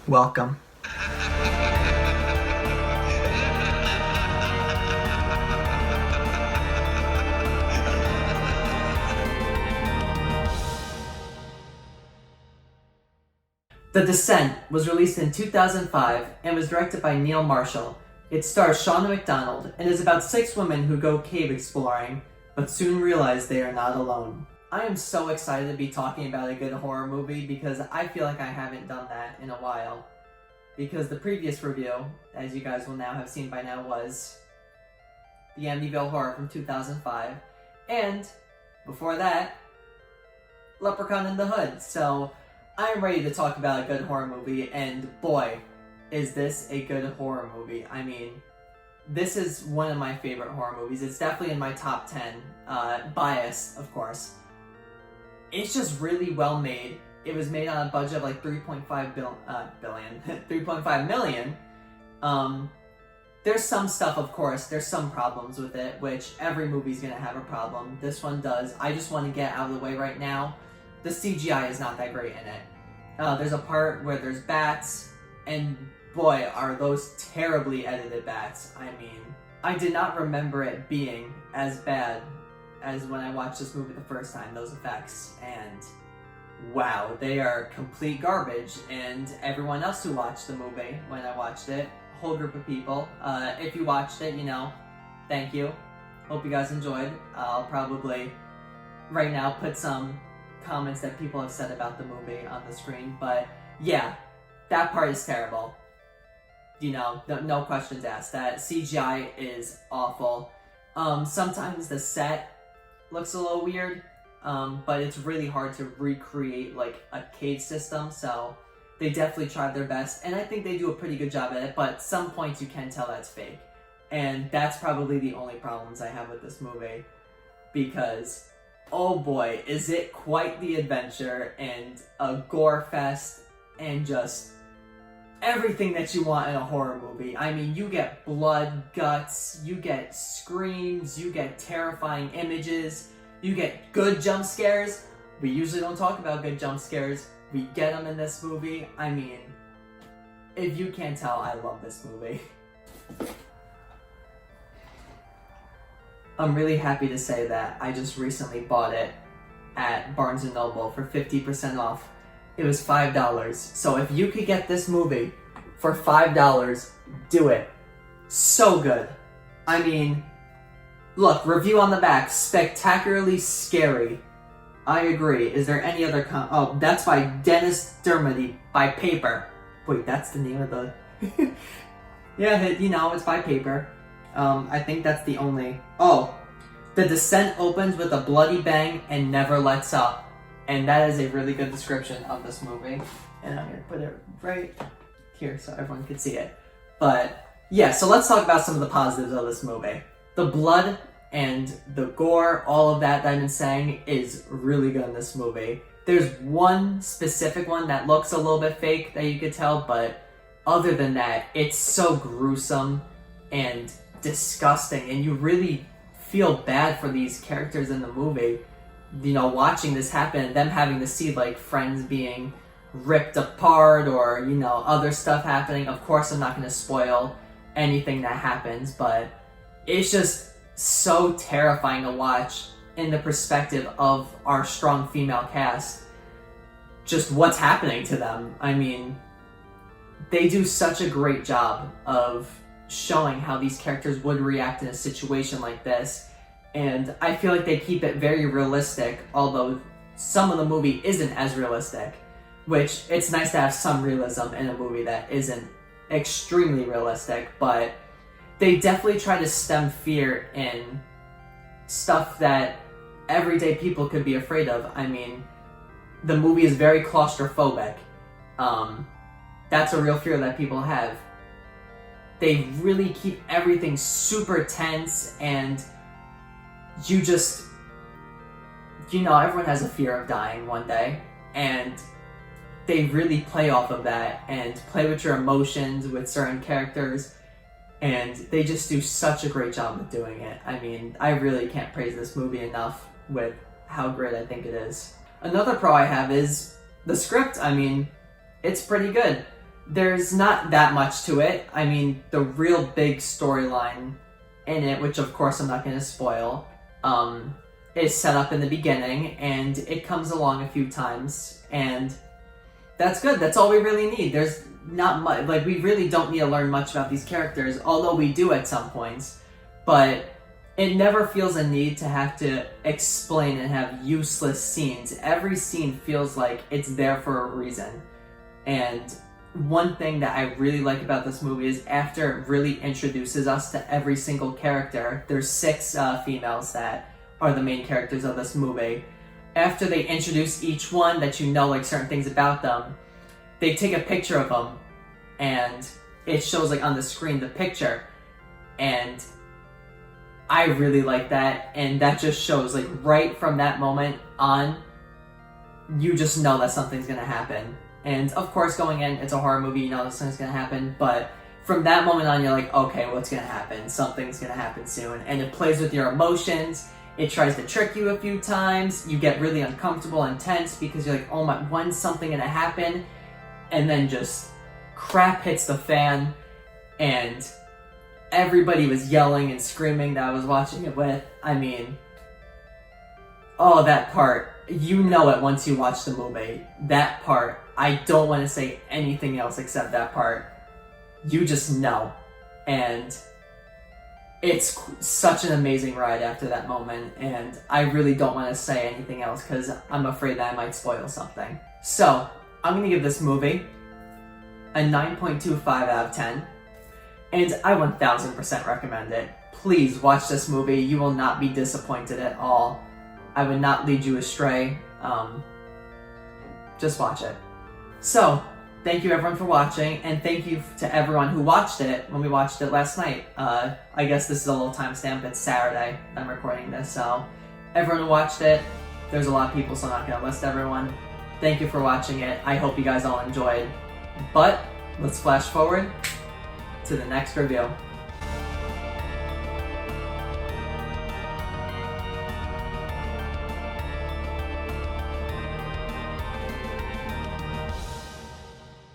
Welcome. The Descent was released in 2005 and was directed by Neil Marshall. It stars Shauna McDonald and is about 6 women who go cave exploring, but soon realize they are not alone. I am so excited to be talking about a good horror movie because I feel like I haven't done that in a while. Because the previous review, as you guys will now have seen by now, was the Amityville Horror from 2005, and before that, Leprechaun in the Hood. So I'm ready to talk about a good horror movie, and boy, is this a good horror movie. I mean, this is one of my favorite horror movies. It's definitely in my top 10, biased, of course. It's just really well made. It was made on a budget of like 3.5 million. There's some stuff, of course, there's some problems with it, which every movie's gonna have a problem. This one does. I just want to get out of the way right now. The CGI is not that great in it. There's a part where there's bats, and boy, are those terribly edited bats. I mean, I did not remember it being as bad as when I watched this movie the first time, those effects, and wow, they are complete garbage. And everyone else who watched the movie when I watched it, a whole group of people, if you watched it, thank you. Hope you guys enjoyed. I'll probably right now put some comments that people have said about the movie on the screen, but yeah, that part is terrible. No questions asked. That CGI is awful. Sometimes the set looks a little weird, but it's really hard to recreate like a cave system, so they definitely tried their best, and I think they do a pretty good job at it, but some points you can tell that's fake. And that's probably the only problems I have with this movie, because oh boy, is it quite the adventure and a gore fest and just everything that you want in a horror movie. I mean, you get blood, guts, you get screams, you get terrifying images, you get good jump scares. We usually don't talk about good jump scares. We get them in this movie. I mean, if you can't tell, I love this movie. I'm really happy to say that I just recently bought it at Barnes & Noble for 50% off. It was $5. So if you could get this movie for $5, do it. So good. I mean, look, review on the back, spectacularly scary. I agree. Is there any other oh, that's by Dennis Dermody, by Paper. Wait, that's the name of the... Yeah, it's by Paper. I think that's the only... Oh, The Descent opens with a bloody bang and never lets up. And that is a really good description of this movie. And I'm going to put it right here so everyone can see it. But yeah, so let's talk about some of the positives of this movie. The blood and the gore, all of that I've been saying, is really good in this movie. There's one specific one that looks a little bit fake that you could tell, but other than that, it's so gruesome and disgusting, and you really feel bad for these characters in the movie. Watching this happen and them having to see like friends being ripped apart or other stuff happening. Of course, I'm not going to spoil anything that happens, but it's just so terrifying to watch in the perspective of our strong female cast. Just what's happening to them. I mean, they do such a great job of showing how these characters would react in a situation like this, and I feel like they keep it very realistic, although some of the movie isn't as realistic, which it's nice to have some realism in a movie that isn't extremely realistic, but they definitely try to stem fear in stuff that everyday people could be afraid of. I mean, the movie is very claustrophobic. That's a real fear that people have. They really keep everything super tense, and you just, everyone has a fear of dying one day, and they really play off of that and play with your emotions with certain characters, and they just do such a great job of doing it. I mean, I really can't praise this movie enough with how great I think it is. Another pro I have is the script. I mean, it's pretty good. there's not that much to it. I mean, the real big storyline in it, which of course I'm not going to spoil, is set up in the beginning, and it comes along a few times, and that's good. That's all we really need. There's not much, like, we really don't need to learn much about these characters, although we do at some points, but it never feels a need to have to explain and have useless scenes. Every scene feels like it's there for a reason. And one thing that I really like about this movie is after it really introduces us to every single character, there's 6 females that are the main characters of this movie. After they introduce each one that you know like certain things about them, they take a picture of them and it shows like on the screen the picture, and I really like that, and that just shows like right from that moment on, you just know that something's gonna happen. And of course, going in, it's a horror movie, you know this thing's gonna happen, but from that moment on, you're like, okay, what's gonna happen? Something's gonna happen soon. And it plays with your emotions. It tries to trick you a few times. You get really uncomfortable and tense because you're like, oh my, when's something gonna happen? And then just crap hits the fan, and everybody was yelling and screaming that I was watching it with. I mean, oh, that part, you know it once you watch the movie. That part, I don't want to say anything else except that part. You just know. And it's such an amazing ride after that moment, and I really don't want to say anything else because I'm afraid that I might spoil something. So, I'm going to give this movie a 9.25 out of 10, and I 1000% recommend it. Please watch this movie. You will not be disappointed at all. I would not lead you astray. Just watch it. So, thank you everyone for watching, and thank you to everyone who watched it when we watched it last night. I guess this is a little timestamp. It's Saturday. I'm recording this, so everyone who watched it, there's a lot of people, so I'm not going to list everyone. Thank you for watching it. I hope you guys all enjoyed. But let's flash forward to the next review.